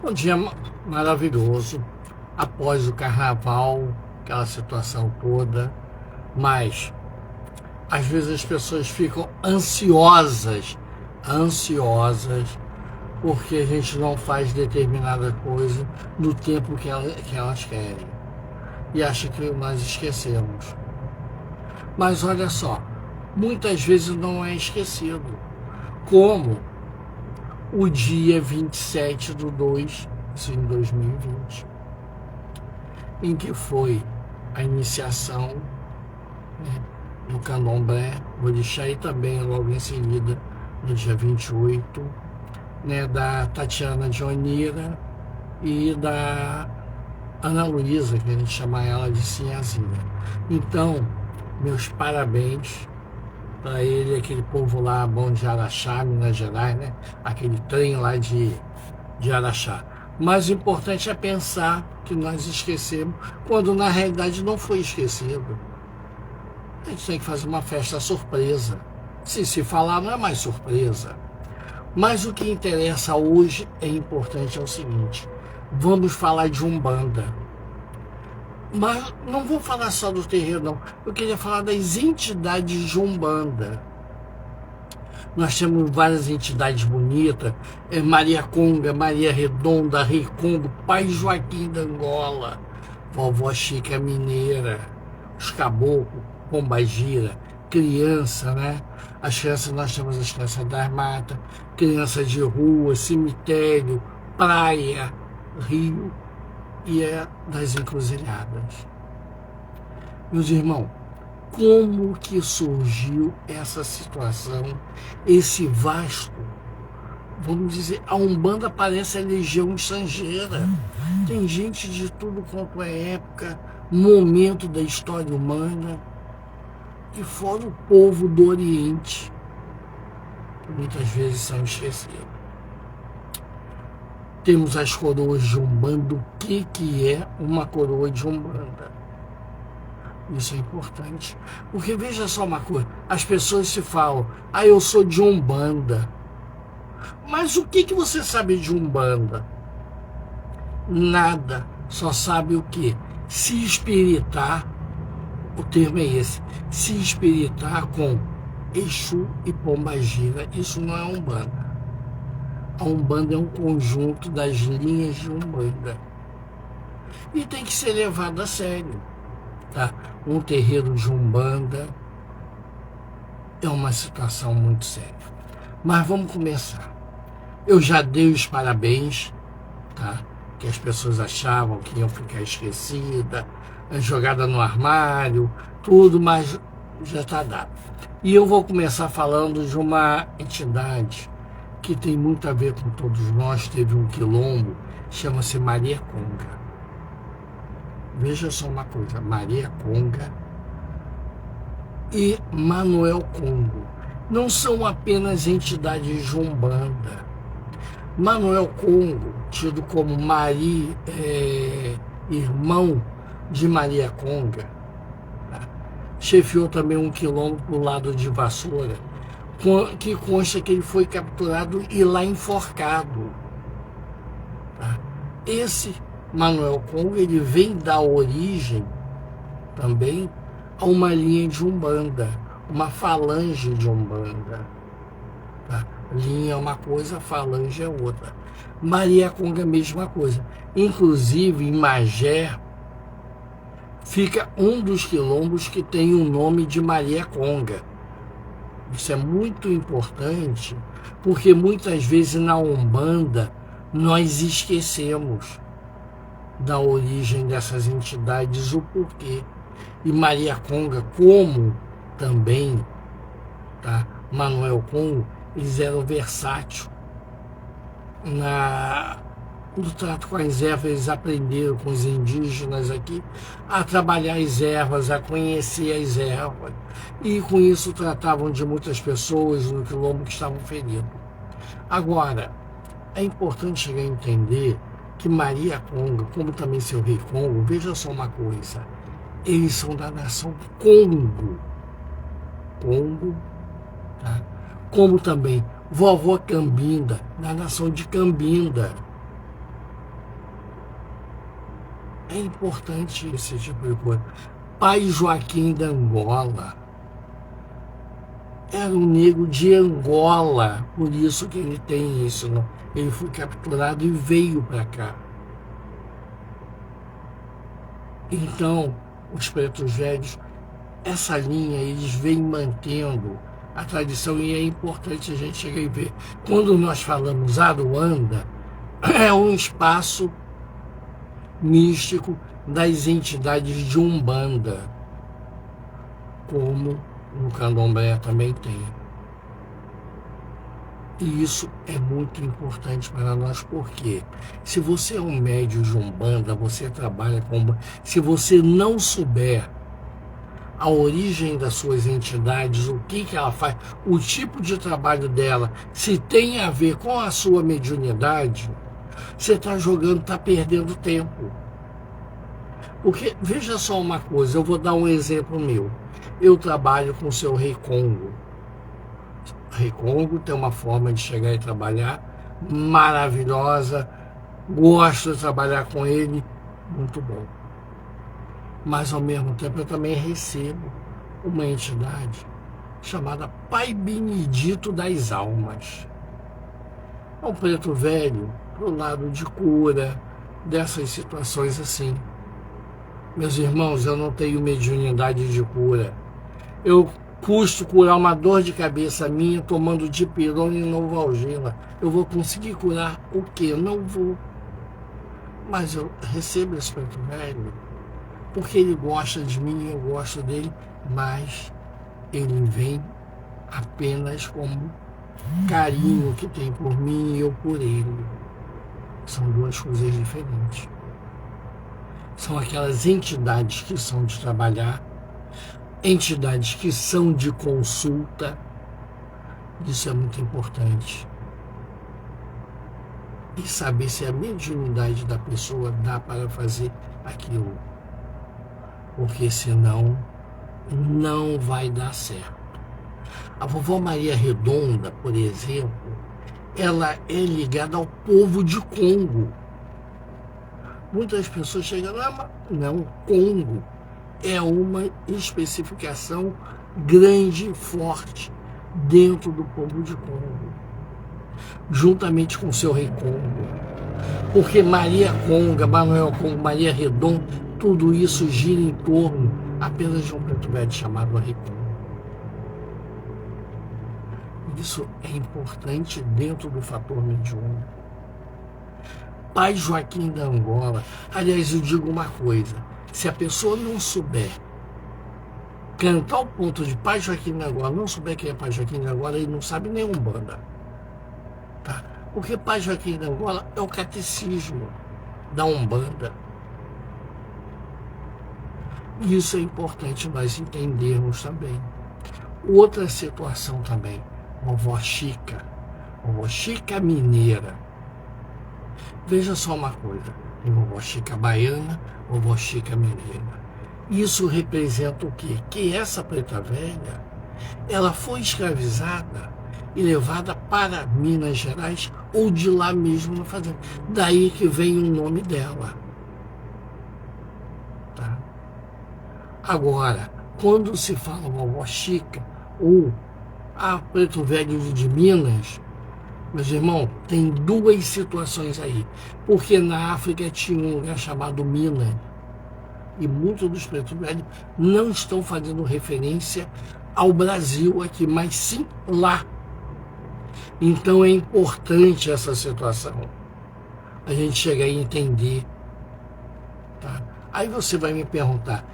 Um dia maravilhoso, após o carnaval, aquela situação toda, mas às vezes as pessoas ficam ansiosas, porque a gente não faz determinada coisa no tempo que elas querem. E acham que nós esquecemos. Mas olha só, muitas vezes não é esquecido. Como o dia 27 de 2 de 2020, em que foi a iniciação, né, do candomblé, orixá, e também logo em seguida, no dia 28, né, da Tatiana de Onira e da Ana Luísa, que a gente chama ela de Sinhazinha. Então, meus parabéns para ele, aquele povo lá bom de Araxá, Minas Gerais, né? Aquele trem lá de Araxá. Mas o importante é pensar que nós esquecemos, quando na realidade não foi esquecido. A gente tem que fazer uma festa surpresa. Se falar, não é mais surpresa. Mas o que interessa hoje é importante, é o seguinte: vamos falar de Umbanda. Mas não vou falar só do terreiro, não. Eu queria falar das entidades de Umbanda. Nós temos várias entidades bonitas, Maria Conga, Maria Redonda, Rei Congo, Pai Joaquim da Angola, Vovó Chica Mineira, os caboclos, Pombagira, criança, né? As crianças, nós temos as crianças das matas, crianças de rua, cemitério, praia, rio e das encruzilhadas. Meus irmãos, como que surgiu essa situação, esse vasto, vamos dizer, a Umbanda parece a legião estrangeira. Tem gente de tudo quanto é época, momento da história humana, e fora o povo do Oriente, que muitas vezes são esquecidos. Temos as coroas de Umbanda. O que é uma coroa de Umbanda? Isso é importante, porque veja só uma coisa, as pessoas se falam, eu sou de Umbanda. Mas o que você sabe de Umbanda? Nada, só sabe o quê? Se espiritar, o termo é esse, se espiritar com Exu e Pombagira. Isso não é Umbanda. A Umbanda é um conjunto das linhas de Umbanda. E tem que ser levado a sério. Tá? Um terreiro de Umbanda é uma situação muito séria. Mas vamos começar. Eu já dei os parabéns, tá? Que as pessoas achavam que iam ficar esquecidas, jogada no armário, tudo, mas já está dado. E eu vou começar falando de uma entidade que tem muito a ver com todos nós. Teve um quilombo, chama-se Maria Conga. Veja só uma coisa, Maria Conga e Manuel Congo não são apenas entidades de Umbanda. Manuel Congo, tido como irmão de Maria Conga, tá? Chefiou também um quilombo pro lado de Vassoura, que consta que ele foi capturado e lá enforcado. Tá? Esse Manuel Conga, ele vem dar origem também a uma linha de Umbanda, uma falange de Umbanda. Tá? Linha é uma coisa, falange é outra. Maria Conga é a mesma coisa. Inclusive, em Magé, fica um dos quilombos que tem o nome de Maria Conga. Isso é muito importante, porque muitas vezes na Umbanda nós esquecemos da origem dessas entidades, o porquê. E Maria Conga, como também, tá, Manuel Congo, eles eram versáteis. No trato com as ervas, eles aprenderam com os indígenas aqui a trabalhar as ervas, a conhecer as ervas. E com isso tratavam de muitas pessoas no quilombo que estavam feridos. Agora, é importante chegar a entender que Maria Conga, como também seu rei Congo, veja só uma coisa, eles são da nação Congo. Congo, tá? Como também vovó Cambinda, da nação de Cambinda. É importante esse tipo de coisa. Pai Joaquim da Angola era um negro de Angola, por isso que ele tem isso. Não? Ele foi capturado e veio para cá. Então, os pretos velhos, essa linha, eles vêm mantendo a tradição e é importante a gente chegar e ver. Quando nós falamos Aruanda, é um espaço místico das entidades de Umbanda, como no Candomblé também tem. E isso é muito importante para nós, porque se você é um médium de Umbanda, você trabalha com Umbanda, se você não souber a origem das suas entidades, o que ela faz, o tipo de trabalho dela, se tem a ver com a sua mediunidade, você está jogando, está perdendo tempo. Porque, veja só uma coisa, eu vou dar um exemplo meu. Eu trabalho com o seu Rei Congo. Rei Congo tem uma forma de chegar e trabalhar maravilhosa, gosto de trabalhar com ele, muito bom. Mas, ao mesmo tempo, eu também recebo uma entidade chamada Pai Benedito das Almas. É um preto velho pro lado de cura, dessas situações assim. Meus irmãos, eu não tenho mediunidade de cura. Eu custo curar uma dor de cabeça minha tomando dipirona e novalgina. Eu vou conseguir curar o quê? Não vou. Mas eu recebo esse preto velho porque ele gosta de mim, eu gosto dele, mas ele vem apenas como carinho que tem por mim e eu por ele. São duas coisas diferentes. São aquelas entidades que são de trabalhar, entidades que são de consulta. Isso é muito importante. E saber se a mediunidade da pessoa dá para fazer aquilo. Porque senão não vai dar certo. A vovó Maria Redonda, por exemplo, ela é ligada ao povo de Congo. Muitas pessoas chegam lá, não, Congo é uma especificação grande e forte dentro do povo de Congo, juntamente com o seu Rei Congo. Porque Maria Conga, Manuel Congo, Maria Redonda, tudo isso gira em torno apenas de um preto velho chamado Rei Congo. Isso é importante dentro do fator mediúnico. Pai Joaquim da Angola, aliás, eu digo uma coisa, se a pessoa não souber cantar o ponto de Pai Joaquim da Angola, não souber quem é Pai Joaquim da Angola, ele não sabe nem Umbanda. Tá? Porque Pai Joaquim da Angola é o catecismo da Umbanda. Isso é importante nós entendermos também. Outra situação também, vovó Chica mineira. Veja só uma coisa, tem vovó Chica baiana, vovó Chica mineira. Isso representa o quê? Que essa preta velha, ela foi escravizada e levada para Minas Gerais ou de lá mesmo na fazenda. Daí que vem o nome dela. Tá? Agora, quando se fala vovó Chica ou a preto velho de Minas, meus irmãos, tem duas situações aí. Porque na África tinha um lugar chamado Minas. E muitos dos pretos velhos não estão fazendo referência ao Brasil aqui, mas sim lá. Então é importante essa situação. A gente chegar a entender. Tá? Aí você vai me perguntar,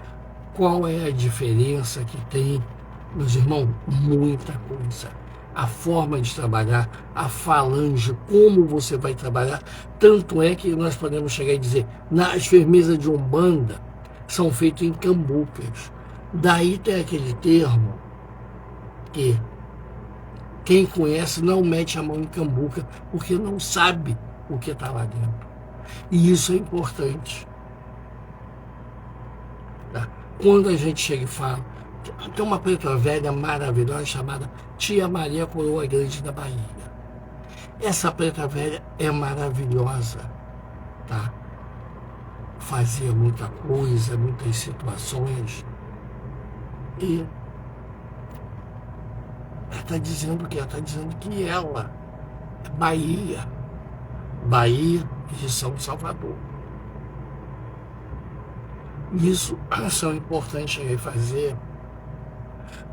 qual é a diferença que tem, meus irmãos? Muita coisa. A forma de trabalhar, a falange, como você vai trabalhar. Tanto é que nós podemos chegar e dizer, nas firmezas de Umbanda, são feitos em cambucas. Daí tem aquele termo que quem conhece não mete a mão em cambuca, porque não sabe o que está lá dentro. E isso é importante. Tá? Quando a gente chega e fala, tem uma preta velha maravilhosa chamada Tia Maria Coroa Grande da Bahia. Essa preta velha é maravilhosa, tá? fazia muita coisa, muitas situações, e ela está dizendo que ela é Bahia de São Salvador. Isso são importantes refazer,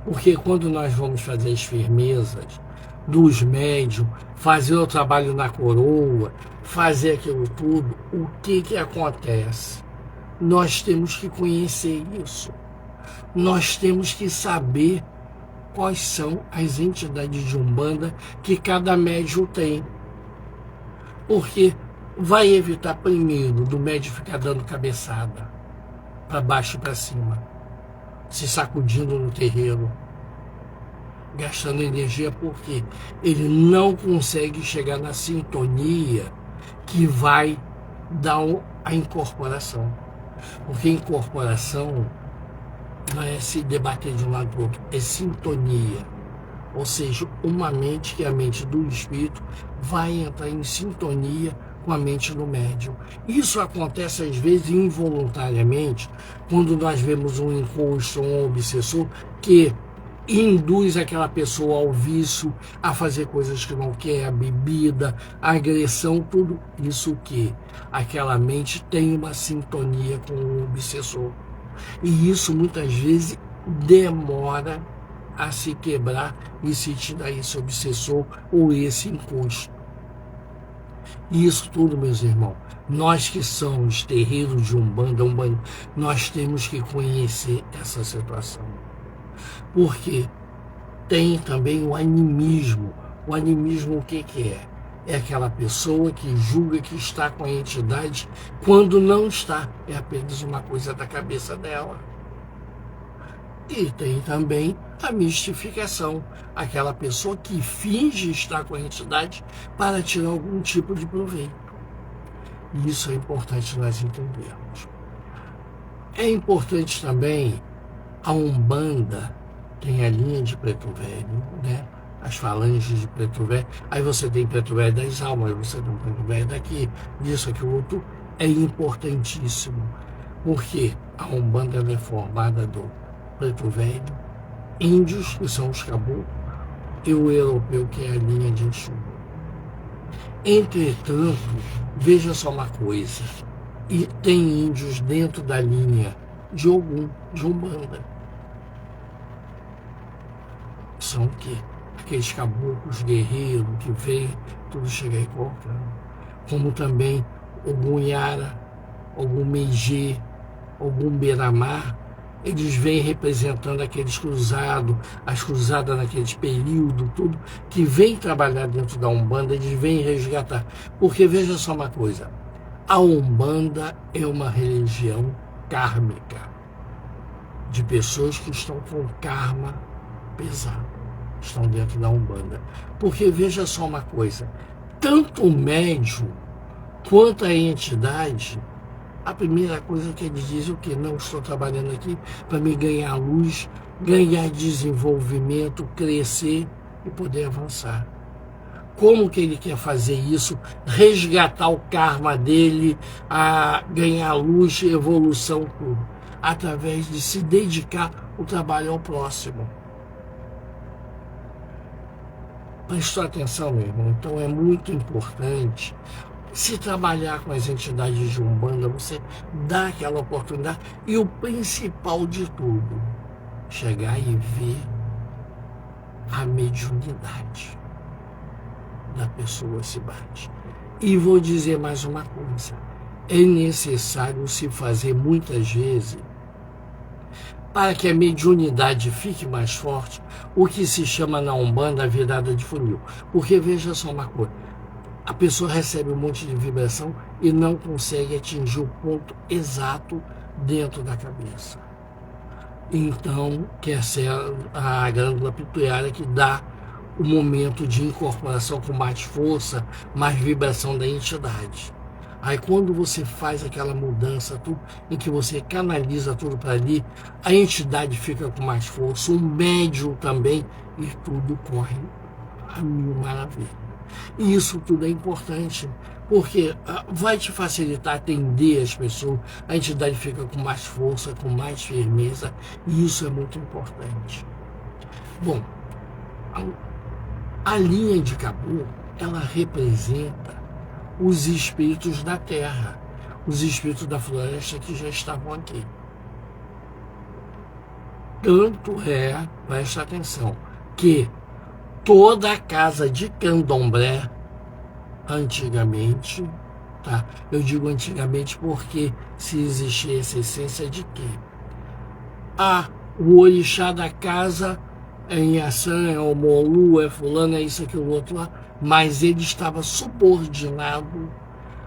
porque quando nós vamos fazer as firmezas dos médiums, fazer o trabalho na coroa, fazer aquilo tudo, o que acontece? Nós temos que conhecer isso. Nós temos que saber quais são as entidades de Umbanda que cada médium tem. Porque vai evitar primeiro do médium ficar dando cabeçada para baixo e para cima, se sacudindo no terreiro, gastando energia, porque ele não consegue chegar na sintonia que vai dar a incorporação. Porque incorporação não é se debater de um lado para o outro, é sintonia. Ou seja, uma mente que é a mente do espírito vai entrar em sintonia com a mente do médium. Isso acontece às vezes involuntariamente, quando nós vemos um encosto, um obsessor que induz aquela pessoa ao vício, a fazer coisas que não quer, a bebida, a agressão, tudo isso que aquela mente tem uma sintonia com o obsessor. E isso muitas vezes demora a se quebrar e se tirar esse obsessor ou esse encosto. E isso tudo, meus irmãos, nós que somos terreiros de Umbanda, nós temos que conhecer essa situação. Porque tem também o animismo. O animismo o que é? É aquela pessoa que julga que está com a entidade quando não está. É apenas uma coisa da cabeça dela. E tem também a mistificação. Aquela pessoa que finge estar com a entidade para tirar algum tipo de proveito. E isso é importante nós entendermos. É importante também a Umbanda. Tem a linha de Preto Velho, né? As falanges de Preto Velho. Aí você tem Preto Velho das almas, você tem Preto Velho daqui, disso, aquilo outro. É importantíssimo, porque a Umbanda é formada do Preto Velho, índios, que são os caboclos, e o europeu, que é a linha de Exu. Entretanto, veja só uma coisa, e tem índios dentro da linha de Ogum, de Umbanda. São o quê? Aqueles caboclos guerreiros que vêm, tudo chega aí colocando. Como também Ogum Yara, Ogum Meijê, Ogum Beramar, eles vêm representando aqueles cruzados, as cruzadas naqueles períodos, tudo, que vem trabalhar dentro da Umbanda, eles vêm resgatar. Porque veja só uma coisa, a Umbanda é uma religião kármica, de pessoas que estão com karma pesado, estão dentro da Umbanda. Porque veja só uma coisa, tanto o médium quanto a entidade, a primeira coisa que ele diz é o que? Não estou trabalhando aqui para me ganhar luz, ganhar desenvolvimento, crescer e poder avançar. Como que ele quer fazer isso? Resgatar o karma dele, a ganhar luz, evolução, tudo. Através de se dedicar o trabalho ao próximo. Prestou atenção, meu irmão? Então é muito importante se trabalhar com as entidades de Umbanda, você dá aquela oportunidade. E o principal de tudo, chegar e ver a mediunidade da pessoa se bate. E vou dizer mais uma coisa, é necessário se fazer muitas vezes, para que a mediunidade fique mais forte, o que se chama na Umbanda a virada de funil. Porque veja só uma coisa, a pessoa recebe um monte de vibração e não consegue atingir o ponto exato dentro da cabeça. Então, quer ser a glândula pituitária que dá o momento de incorporação com mais força, mais vibração da entidade. Aí quando você faz aquela mudança, tudo, em que você canaliza tudo para ali, a entidade fica com mais força, o médium também, e tudo corre a mil maravilhas. E isso tudo é importante, Porque vai te facilitar atender as pessoas, a entidade fica com mais força, com mais firmeza, e isso é muito importante. Bom, a linha de Caboclo, ela representa os espíritos da terra, os espíritos da floresta que já estavam aqui. Tanto é, presta atenção, que toda a casa de candomblé, antigamente, tá? Eu digo antigamente porque se existia essa essência de que o orixá da casa é Inhaçã, é o Molu, é fulano, é isso, aquilo, outro lá, mas ele estava subordinado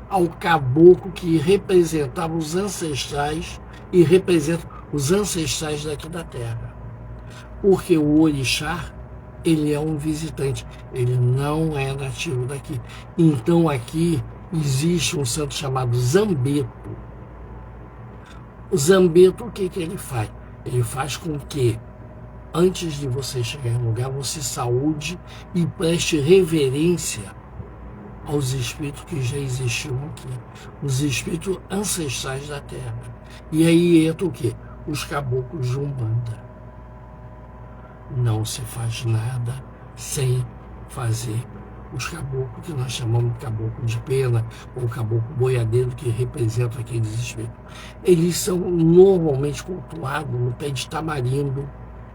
ao caboclo que representava os ancestrais e representa os ancestrais daqui da terra. Porque o orixá, ele é um visitante, ele não é nativo daqui. Então aqui existe um santo chamado Zambeto. O Zambeto, o que ele faz? Ele faz com que, antes de você chegar em lugar, você saúde e preste reverência aos espíritos que já existiam aqui, os espíritos ancestrais da terra. E aí entra o quê? Os caboclos de Umbanda. Não se faz nada sem fazer os caboclos que nós chamamos de caboclo de pena ou caboclo boiadeiro, que representa aqueles espíritos. Eles são normalmente cultuados no pé de tamarindo,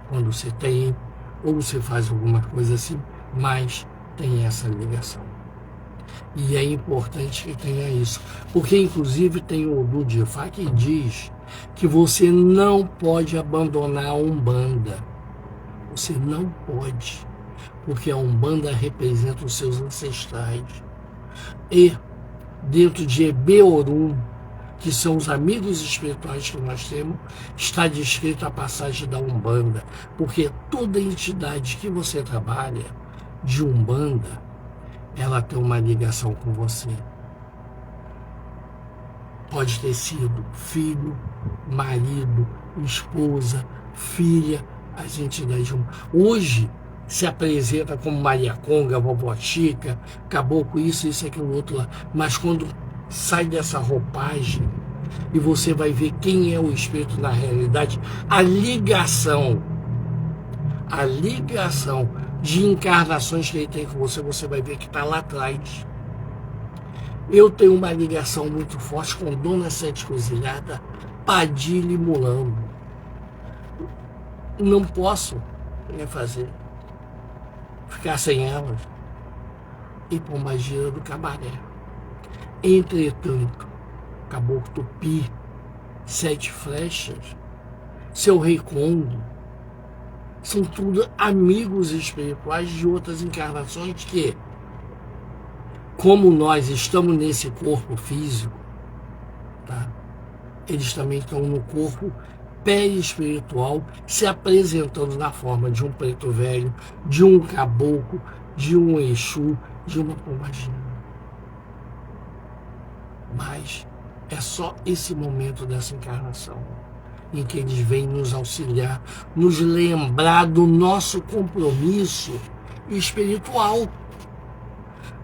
quando você tem, ou você faz alguma coisa assim, mas tem essa ligação. E é importante que tenha isso, porque inclusive tem o Odu de Ifá que diz que você não pode abandonar a Umbanda. Você não pode, porque a Umbanda representa os seus ancestrais. E dentro de Ebeorum, que são os amigos espirituais que nós temos, está descrita a passagem da Umbanda, porque toda entidade que você trabalha de Umbanda, ela tem uma ligação com você. Pode ter sido filho, marido, esposa, filha, as entidades. Hoje se apresenta como Maria Conga, Vovó Chica, Caboclo, isso, aquilo, outro lá. Mas quando sai dessa roupagem e você vai ver quem é o espírito na realidade, a ligação de encarnações que ele tem com você, você vai ver que está lá atrás. Eu tenho uma ligação muito forte com Dona Sete Cruzilhada, Padilha e Mulambo. Não posso fazer, ficar sem elas, e Pombagira do Cabaré. Entretanto, Caboclo Tupi, Sete Flechas, Seu Rei Congo, são tudo amigos espirituais de outras encarnações que, como nós estamos nesse corpo físico, tá? Eles também estão no corpo perispiritual, se apresentando na forma de um preto velho, de um caboclo, de um Exu, de uma Pombagira. Mas é só esse momento dessa encarnação em que eles vêm nos auxiliar, nos lembrar do nosso compromisso espiritual.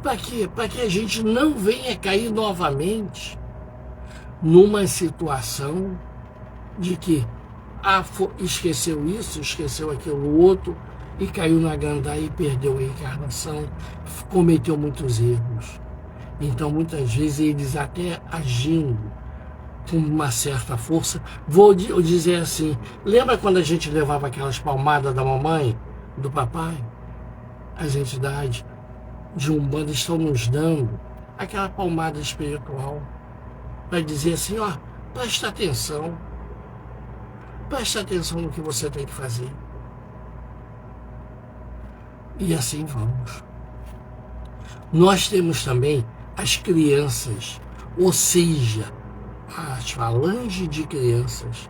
Para quê? Para que a gente não venha cair novamente numa situação de que esqueceu isso, esqueceu aquilo outro, e caiu na gandaia e perdeu a encarnação, cometeu muitos erros. Então, muitas vezes, eles até agindo com uma certa força, vou dizer assim, lembra quando a gente levava aquelas palmadas da mamãe, do papai? As entidades de Umbanda estão nos dando aquela palmada espiritual para dizer assim, ó, presta atenção no que você tem que fazer. E assim vamos. Nós temos também as crianças, ou seja, as falanges de crianças,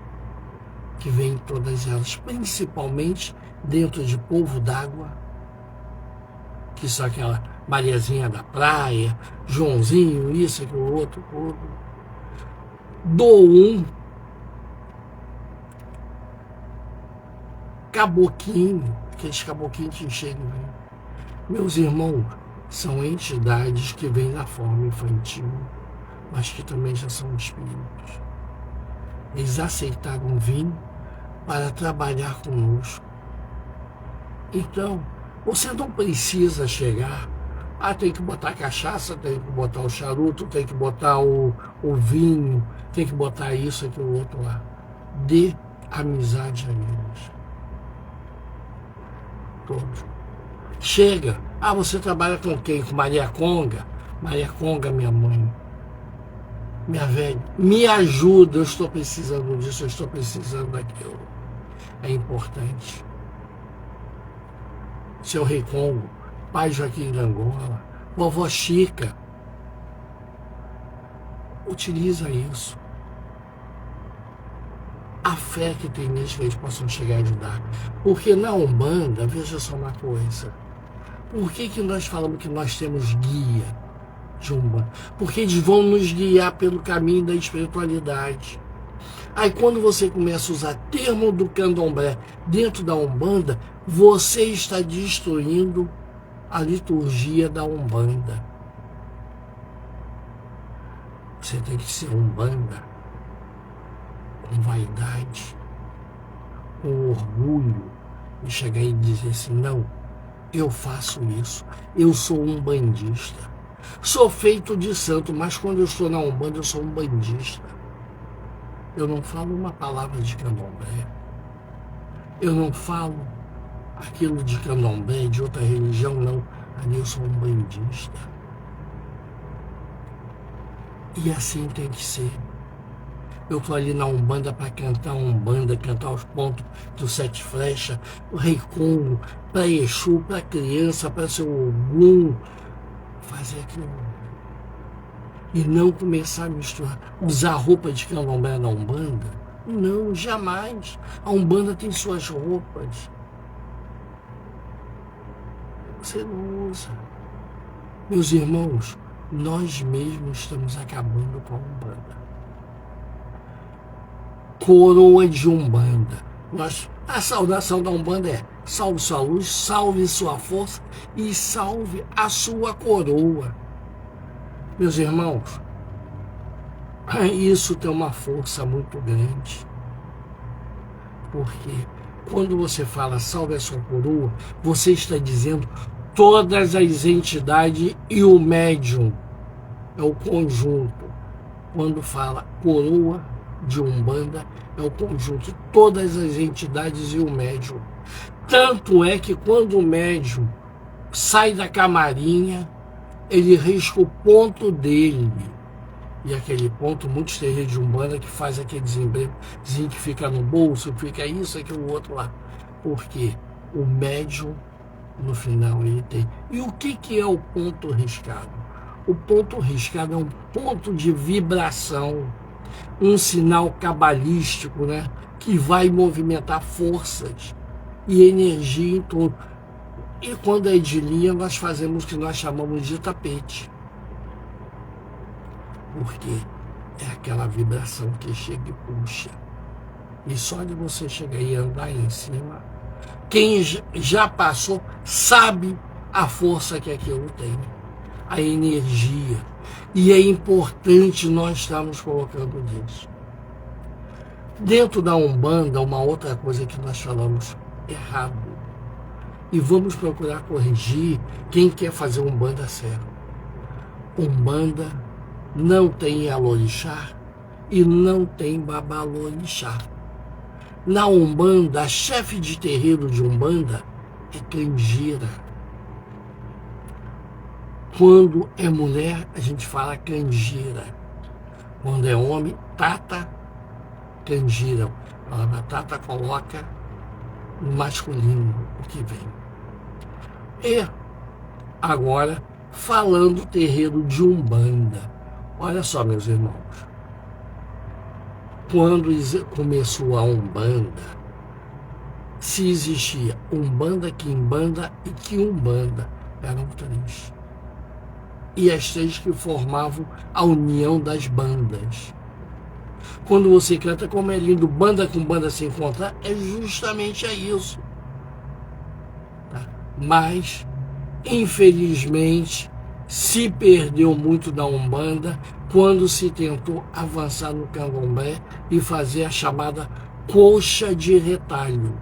que vêm todas elas, principalmente dentro de Povo d'Água, que são aquela Mariazinha da praia, Joãozinho, isso, aquilo, outro, Doum, Caboquinho, aqueles caboquinhos que chegam. Meus irmãos, são entidades que vêm na forma infantil, mas que também já são espíritos. Eles aceitaram vir para trabalhar conosco. Então, você não precisa chegar, tem que botar cachaça, tem que botar o charuto, tem que botar o vinho, tem que botar isso, aquilo, outro lá. Dê amizade a eles. Todos. Chega. Você trabalha com quem? Com Maria Conga? Maria Conga, minha mãe. Minha velha. Me ajuda, eu estou precisando disso, eu estou precisando daquilo. É importante. Seu Rei Congo, Pai Joaquim de Angola, Vovó Chica. Utiliza isso. A fé que tem neles que eles possam chegar a ajudar. Porque na Umbanda, veja só uma coisa. Por que nós falamos que nós temos guia de Umbanda? Porque eles vão nos guiar pelo caminho da espiritualidade. Aí quando você começa a usar termo do candomblé dentro da Umbanda, você está destruindo a liturgia da Umbanda. Você tem que ser Umbanda com vaidade, com orgulho, e chegar e dizer assim, não, eu faço isso, eu sou umbandista. Sou feito de santo, mas quando eu estou na Umbanda, eu sou umbandista. Eu não falo uma palavra de candomblé. Eu não falo aquilo de candomblé, de outra religião, não. Ali eu sou umbandista. E assim tem que ser. Eu estou ali na Umbanda para cantar Umbanda, cantar os pontos do Sete Flechas, o Rei Congo, para Exu, para criança, para seu Ogum, fazer aquilo. E não começar a misturar, usar roupa de candomblé na Umbanda. Não, jamais. A Umbanda tem suas roupas. Você não usa. Meus irmãos, nós mesmos estamos acabando com a Umbanda. Coroa de Umbanda. A saudação da Umbanda é: salve sua luz, salve sua força e salve a sua coroa. Meus irmãos, isso tem uma força muito grande. Porque quando você fala salve a sua coroa, você está dizendo todas as entidades e o médium. É o conjunto. Quando fala coroa de Umbanda, é o conjunto, todas as entidades e o médium. Tanto é que quando o médium sai da camarinha, ele risca o ponto dele. E aquele ponto, muitos terreiros de Umbanda que faz aqueles emblemas que fica no bolso, fica isso, aquilo, outro lá. Porque o médium, no final, ele tem. E o que é o ponto riscado? O ponto riscado é um ponto de vibração, um sinal cabalístico, né, que vai movimentar forças e energia em torno. E quando é de linha, nós fazemos o que nós chamamos de tapete. Porque é aquela vibração que chega e puxa. E só de você chegar e andar em cima, quem já passou sabe a força que aquilo tem, a energia. E é importante nós estarmos colocando nisso. Dentro da Umbanda, uma outra coisa que nós falamos errado. E vamos procurar corrigir quem quer fazer Umbanda certo. Umbanda não tem Alorixá e não tem Babalorixá. Na Umbanda, a chefe de terreiro de Umbanda é Canjira. Quando é mulher, a gente fala Canjira. Quando é homem, Tata Canjira. A palavra Tata coloca no masculino o que vem. E agora, falando do terreiro de Umbanda. Olha só, meus irmãos. Quando começou a Umbanda, se existia Umbanda, Quimbanda e Quiumbanda, eram três. E as três que formavam a união das bandas. Quando você canta como é lindo, banda com banda se encontrar, é justamente isso. Tá? Mas infelizmente, se perdeu muito da Umbanda quando se tentou avançar no Candomblé e fazer a chamada coxa de retalho,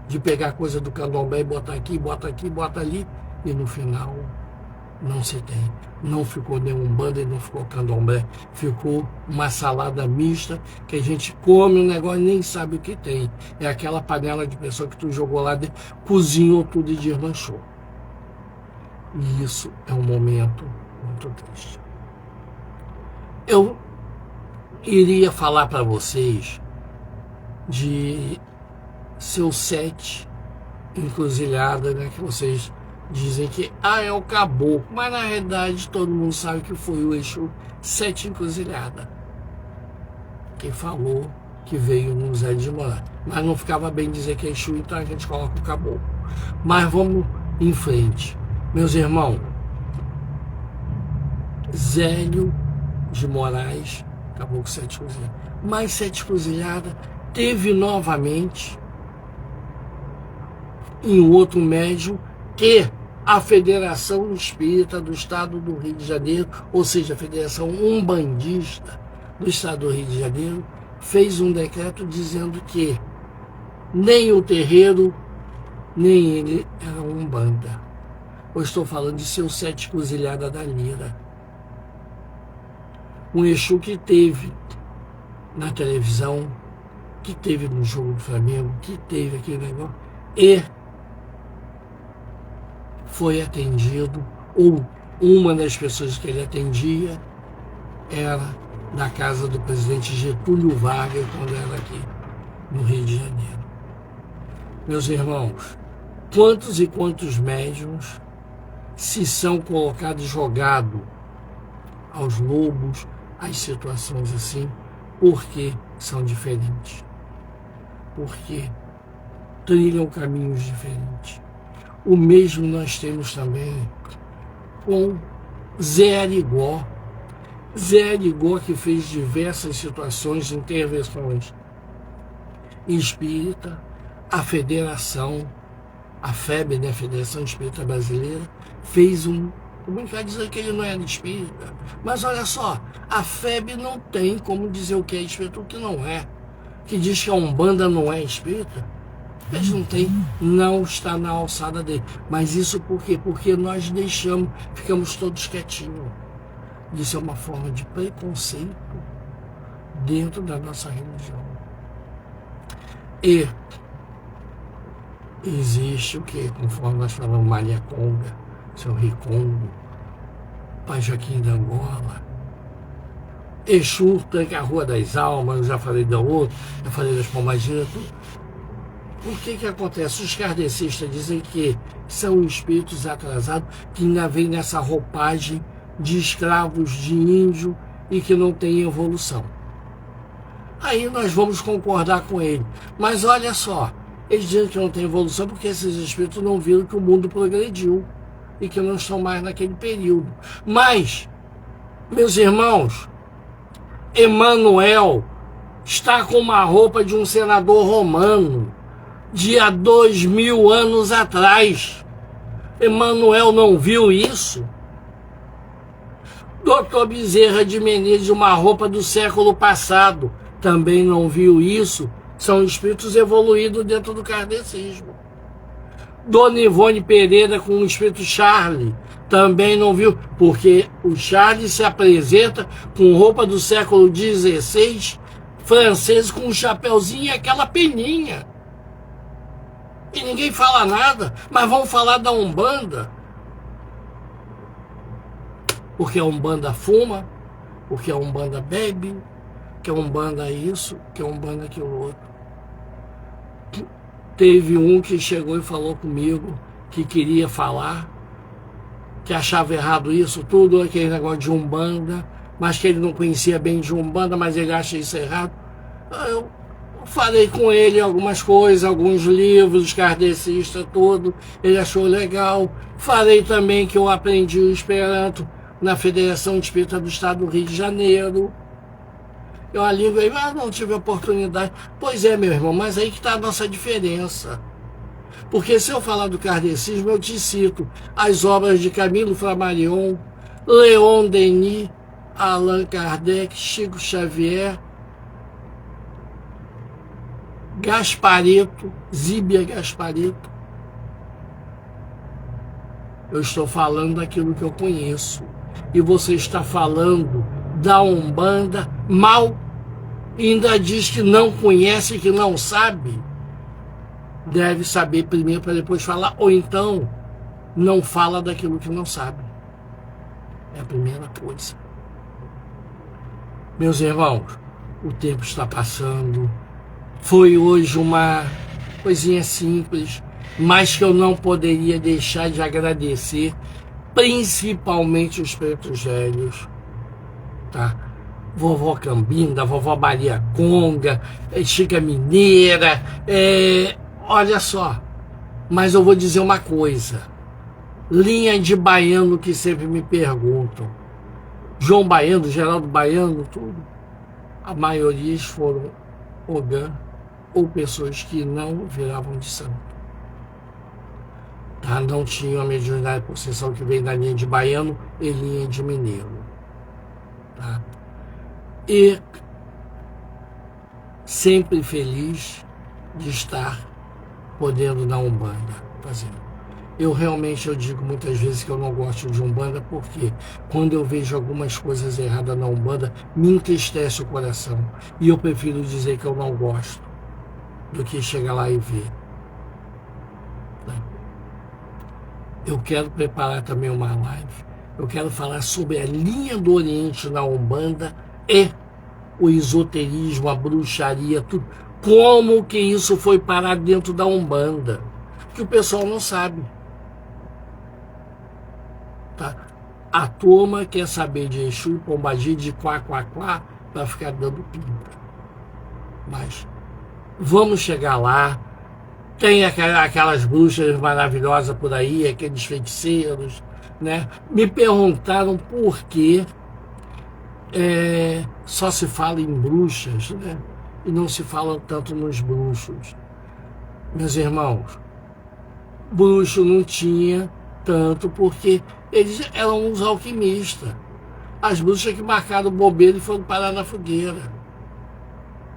de pegar coisa do Candomblé e botar aqui, bota ali, e no final não se tem. Não ficou nem Umbanda e não ficou Candomblé. Ficou uma salada mista que a gente come o negócio e nem sabe o que tem. É aquela panela de pessoa que tu jogou lá dentro, cozinhou tudo e desmanchou. E isso é um momento muito triste. Eu iria falar para vocês de seus 7 encruzilhadas, né, que vocês dizem que é o caboclo, mas na realidade todo mundo sabe que foi o Exu 7 encruzilhada que falou que veio no Zé de Moraes. Mas não ficava bem dizer que é Exu, então a gente coloca o caboclo. Mas vamos em frente. Meus irmãos, Zélio de Moraes, acabou com 7 encruzilhadas. Mais 7 encruzilhadas, teve novamente em outro médium que a Federação Espírita do Estado do Rio de Janeiro, ou seja, a Federação Umbandista do Estado do Rio de Janeiro, fez um decreto dizendo que nem o terreiro, nem ele era Umbanda. Eu estou falando de seu 7 encruzilhada da Lira. Um Exu que teve na televisão, que teve no jogo do Flamengo, que teve aquele negócio, e foi atendido, ou uma das pessoas que ele atendia era da casa do presidente Getúlio Vargas, quando era aqui no Rio de Janeiro. Meus irmãos, quantos e quantos médiuns se são colocados, jogados aos lobos, às situações assim, porque são diferentes, porque trilham caminhos diferentes. O mesmo nós temos também com Zé Arigó. Zé Arigó, que fez diversas situações de intervenções espírita, a Federação, a FEB, né, Federação Espírita Brasileira, fez como é que vai dizer que ele não era espírita? Mas olha só, a FEB não tem como dizer o que é espírita e o que não é. Que diz que a Umbanda não é espírita. Eles não têm, não está na alçada dele. Mas isso por quê? Porque nós deixamos, ficamos todos quietinhos. Isso é uma forma de preconceito dentro da nossa religião. E existe o que? Conforme nós falamos, Maria Conga, seu Ricongo, Pai Joaquim da Angola, Exu, Tranca a Rua das Almas, eu já falei da outra, já falei das Pombagiras, tudo. O que acontece? Os kardecistas dizem que são espíritos atrasados que ainda vêm nessa roupagem de escravos de índio e que não tem evolução. Aí nós vamos concordar com ele. Mas olha só, eles dizem que não tem evolução porque esses espíritos não viram que o mundo progrediu e que não estão mais naquele período. Mas, meus irmãos, Emanuel está com uma roupa de um senador romano de há 2000 anos atrás. Emanuel não viu isso? Dr. Bezerra de Menezes, uma roupa do século passado, também não viu isso? São espíritos evoluídos dentro do kardecismo. Dona Ivone Pereira com o espírito Charlie, também não viu, porque o Charlie se apresenta com roupa do século XVI, francês, com um chapeuzinho e aquela peninha. E ninguém fala nada, mas vão falar da Umbanda. Porque a Umbanda fuma, porque a Umbanda bebe, que a Umbanda isso, que a Umbanda aquilo outro. Teve um que chegou e falou comigo que queria falar, que achava errado isso tudo, aquele negócio de Umbanda, mas que ele não conhecia bem de Umbanda, mas ele acha isso errado. Eu falei com ele algumas coisas, alguns livros, os kardecistas todo, ele achou legal. Falei também que eu aprendi o Esperanto na Federação Espírita do Estado do Rio de Janeiro. É uma língua aí, não tive oportunidade. Pois é, meu irmão, mas aí que está a nossa diferença. Porque se eu falar do kardecismo, eu te cito as obras de Camilo Flammarion, Leon Denis, Allan Kardec, Chico Xavier, Gasparetto, Zíbia Gasparetto. Eu estou falando daquilo que eu conheço. E você está falando da Umbanda mal e ainda diz que não conhece, que não sabe. Deve saber primeiro para depois falar, ou então não fala daquilo que não sabe. É a primeira coisa. Meus irmãos, o tempo está passando. Foi hoje uma coisinha simples, mas que eu não poderia deixar de agradecer, principalmente os pretos velhos, tá? Vovó Cambinda, vovó Maria Conga, Chica Mineira, olha só, mas eu vou dizer uma coisa, linha de baiano que sempre me perguntam, João Baiano, Geraldo Baiano, tudo, a maioria foram Ogã ou pessoas que não viravam de santo. Tá? Não tinham a mediunidade de possessão que veio da linha de baiano e linha de mineiro. Tá? E sempre feliz de estar podendo na Umbanda fazendo. Eu digo muitas vezes que eu não gosto de Umbanda, porque quando eu vejo algumas coisas erradas na Umbanda, me entristece o coração. E eu prefiro dizer que eu não gosto do que chegar lá e ver. Eu quero preparar também uma live. Eu quero falar sobre a linha do Oriente na Umbanda e o esoterismo, a bruxaria, tudo. Como que isso foi parar dentro da Umbanda? Que o pessoal não sabe. Tá? A turma quer saber de Exu, Pombagira, de quá, para ficar dando pinta. Mas vamos chegar lá. Tem aquelas bruxas maravilhosas por aí, aqueles feiticeiros, né? Me perguntaram por que só se fala em bruxas, né? E não se fala tanto nos bruxos. Meus irmãos, bruxo não tinha tanto porque eles eram uns alquimistas. As bruxas que marcaram bobeira e foram parar na fogueira.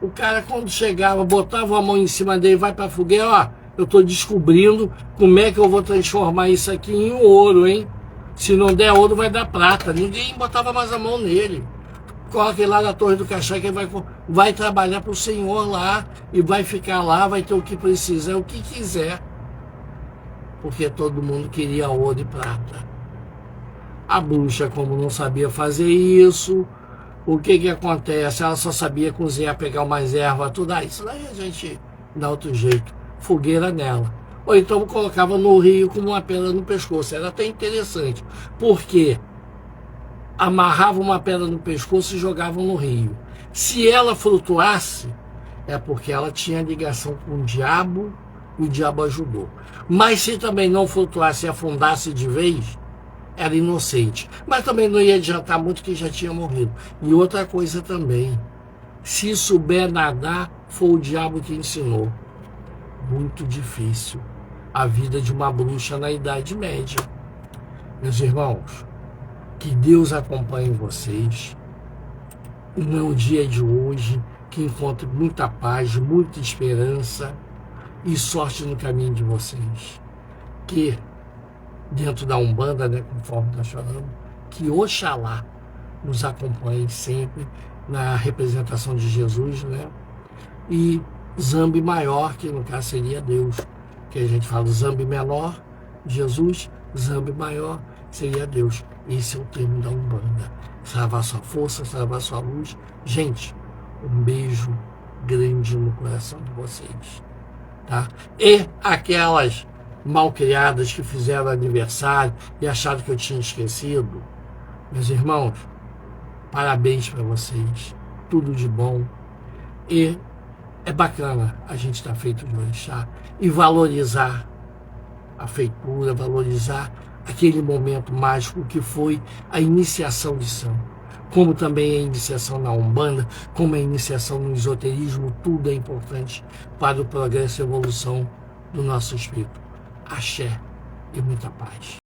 O cara, quando chegava, botava a mão em cima dele, vai pra fogueira, ó, eu estou descobrindo como é que eu vou transformar isso aqui em ouro, hein? Se não der ouro, vai dar prata. Ninguém botava mais a mão nele. Coloca ele lá na Torre do Caixão, que ele vai trabalhar pro Senhor lá, e vai ficar lá, vai ter o que precisar, o que quiser. Porque todo mundo queria ouro e prata. A bruxa, como não sabia fazer isso, o que acontece? Ela só sabia cozinhar, pegar umas ervas, tudo. Isso daí a gente dá outro jeito. Fogueira nela. Ou então colocava no rio com uma pedra no pescoço. Era até interessante. Porque amarrava uma pedra no pescoço e jogavam no rio. Se ela flutuasse, é porque ela tinha ligação com o diabo e o diabo ajudou. Mas se também não flutuasse e afundasse de vez, era inocente. Mas também não ia adiantar muito, que já tinha morrido. E outra coisa também, se souber nadar, foi o diabo que ensinou. Muito difícil a vida de uma bruxa na Idade Média. Meus irmãos, que Deus acompanhe vocês. No dia de hoje, que encontre muita paz, muita esperança e sorte no caminho de vocês. Que dentro da Umbanda, né, conforme nós falamos, que Oxalá nos acompanhe sempre na representação de Jesus, né? E Zambi maior, que no caso seria Deus, que a gente fala Zambi menor, Jesus, Zambi maior, seria Deus. Esse é o termo da Umbanda. Salvar sua força, salvar sua luz. Gente, um beijo grande no coração de vocês, tá? E aquelas malcriadas que fizeram aniversário e acharam que eu tinha esquecido, meus irmãos, parabéns para vocês, tudo de bom. E é bacana a gente estar feito de orixá e valorizar a feitura, valorizar aquele momento mágico que foi a iniciação de santo. Como também a iniciação na Umbanda, como a iniciação no esoterismo, tudo é importante para o progresso e evolução do nosso espírito. Axé e muita paz.